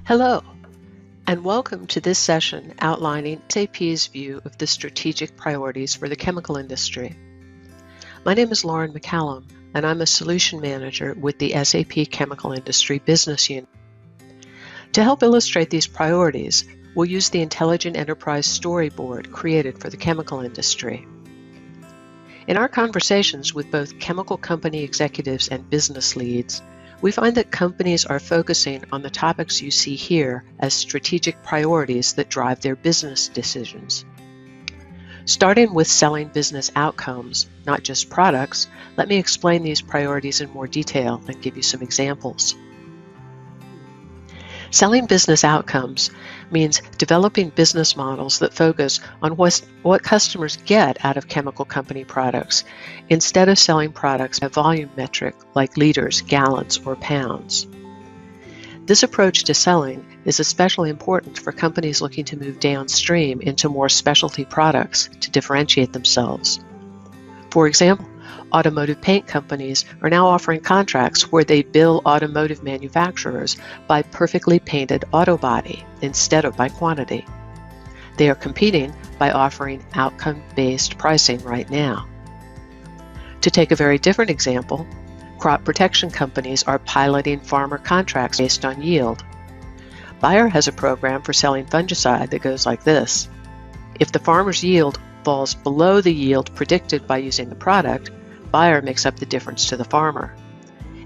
Hello, and welcome to this session outlining SAP's view of the strategic priorities for the chemical industry. My name is Lauren McCallum, and I'm a Solution Manager with the SAP Chemical Industry Business Unit. To help illustrate these priorities, we'll use the Intelligent Enterprise Storyboard created for the chemical industry. In our conversations with both chemical company executives and business leads, we find that companies are focusing on the topics you see here as strategic priorities that drive their business decisions. Starting with selling business outcomes, not just products, let me explain these priorities in more detail and give you some examples. Selling business outcomes means developing business models that focus on what customers get out of chemical company products, instead of selling products by volume metric like liters, gallons, or pounds. This approach to selling is especially important for companies looking to move downstream into more specialty products to differentiate themselves. For example, automotive paint companies are now offering contracts where they bill automotive manufacturers by perfectly painted auto body instead of by quantity. They are competing by offering outcome-based pricing right now. To take a very different example, crop protection companies are piloting farmer contracts based on yield. Bayer has a program for selling fungicide that goes like this. If the farmer's yield falls below the yield predicted by using the product, Bayer makes up the difference to the farmer.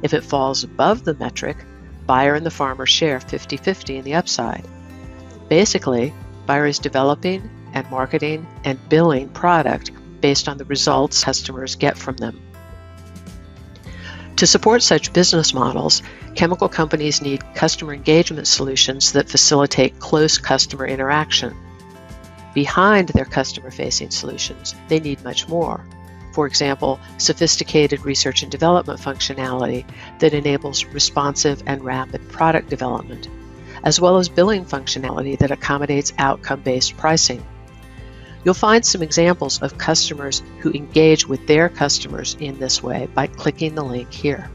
If it falls above the metric, Bayer and the farmer share 50-50 in the upside. Basically, Bayer is developing and marketing and billing product based on the results customers get from them. To support such business models, chemical companies need customer engagement solutions that facilitate close customer interaction. Behind their customer-facing solutions, they need much more. For example, sophisticated research and development functionality that enables responsive and rapid product development, as well as billing functionality that accommodates outcome-based pricing. You'll find some examples of customers who engage with their customers in this way by clicking the link here.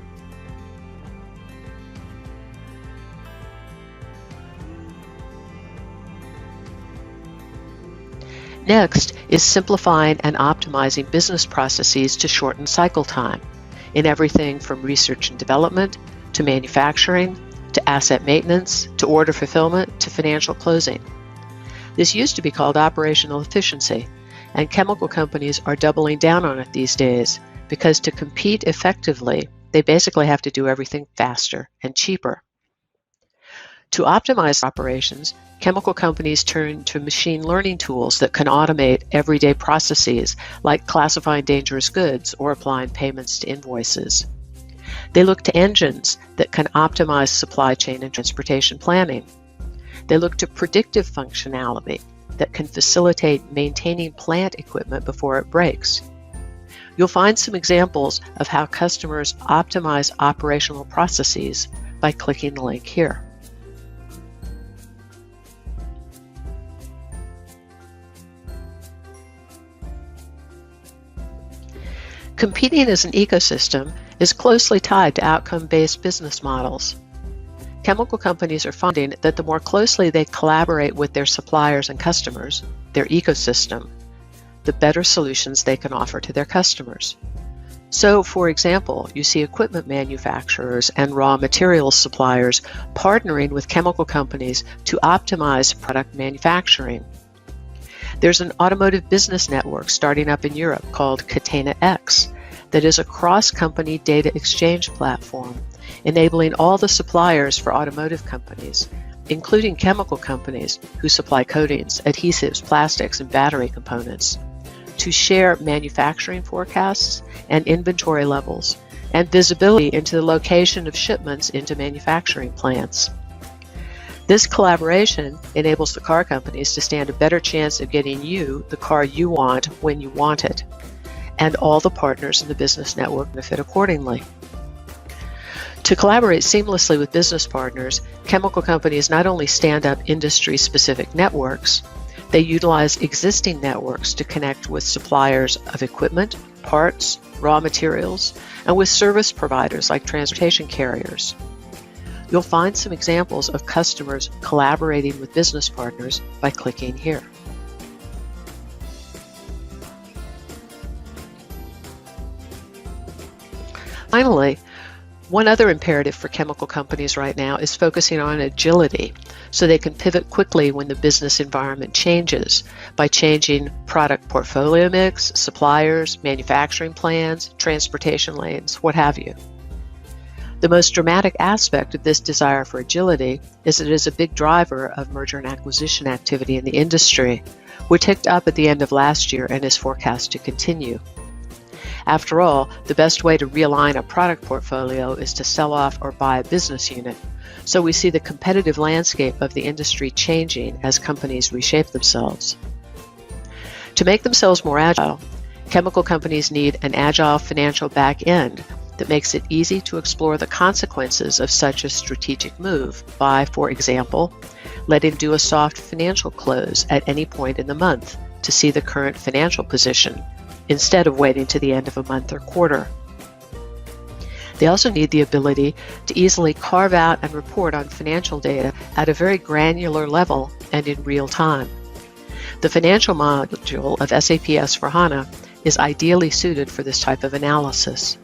Next is simplifying and optimizing business processes to shorten cycle time in everything from research and development to manufacturing to asset maintenance to order fulfillment to financial closing. This used to be called operational efficiency, and chemical companies are doubling down on it these days because to compete effectively, they basically have to do everything faster and cheaper. To optimize operations, chemical companies turn to machine learning tools that can automate everyday processes like classifying dangerous goods or applying payments to invoices. They look to engines that can optimize supply chain and transportation planning. They look to predictive functionality that can facilitate maintaining plant equipment before it breaks. You'll find some examples of how customers optimize operational processes by clicking the link here. Competing as an ecosystem is closely tied to outcome-based business models. Chemical companies are finding that the more closely they collaborate with their suppliers and customers, their ecosystem, the better solutions they can offer to their customers. So, for example, you see equipment manufacturers and raw materials suppliers partnering with chemical companies to optimize product manufacturing. There's an automotive business network starting up in Europe called Catena-X that is a cross-company data exchange platform enabling all the suppliers for automotive companies, including chemical companies who supply coatings, adhesives, plastics, and battery components, to share manufacturing forecasts and inventory levels and visibility into the location of shipments into manufacturing plants. This collaboration enables the car companies to stand a better chance of getting you the car you want when you want it, and all the partners in the business network benefit accordingly. To collaborate seamlessly with business partners, chemical companies not only stand up industry-specific networks, they utilize existing networks to connect with suppliers of equipment, parts, raw materials, and with service providers like transportation carriers. You'll find some examples of customers collaborating with business partners by clicking here. Finally, one other imperative for chemical companies right now is focusing on agility so they can pivot quickly when the business environment changes by changing product portfolio mix, suppliers, manufacturing plans, transportation lanes, what have you. The most dramatic aspect of this desire for agility is that it is a big driver of merger and acquisition activity in the industry, which ticked up at the end of last year and is forecast to continue. After all, the best way to realign a product portfolio is to sell off or buy a business unit. So we see the competitive landscape of the industry changing as companies reshape themselves. To make themselves more agile, chemical companies need an agile financial back end that makes it easy to explore the consequences of such a strategic move by, for example, letting do a soft financial close at any point in the month to see the current financial position, instead of waiting to the end of a month or quarter. They also need the ability to easily carve out and report on financial data at a very granular level and in real time. The financial module of SAP S/4HANA is ideally suited for this type of analysis.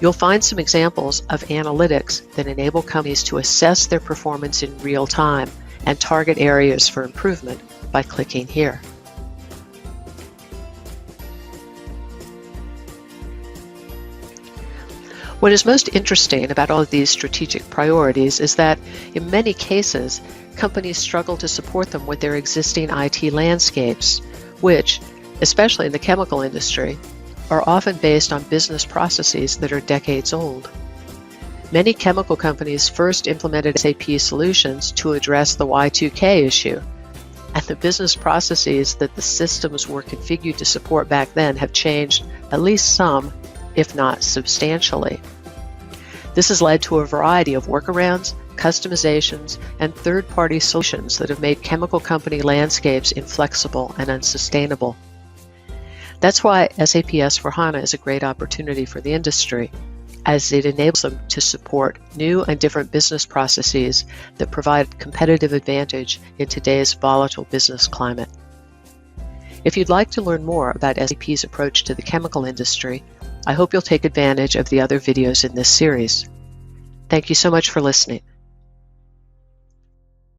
You'll find some examples of analytics that enable companies to assess their performance in real time and target areas for improvement by clicking here. What is most interesting about all of these strategic priorities is that, in many cases, companies struggle to support them with their existing IT landscapes, which, especially in the chemical industry, are often based on business processes that are decades old. Many chemical companies first implemented SAP solutions to address the Y2K issue, and the business processes that the systems were configured to support back then have changed at least some, if not substantially. This has led to a variety of workarounds, customizations, and third-party solutions that have made chemical company landscapes inflexible and unsustainable. That's why SAP S/4HANA is a great opportunity for the industry, as it enables them to support new and different business processes that provide competitive advantage in today's volatile business climate. If you'd like to learn more about SAP's approach to the chemical industry, I hope you'll take advantage of the other videos in this series. Thank you so much for listening.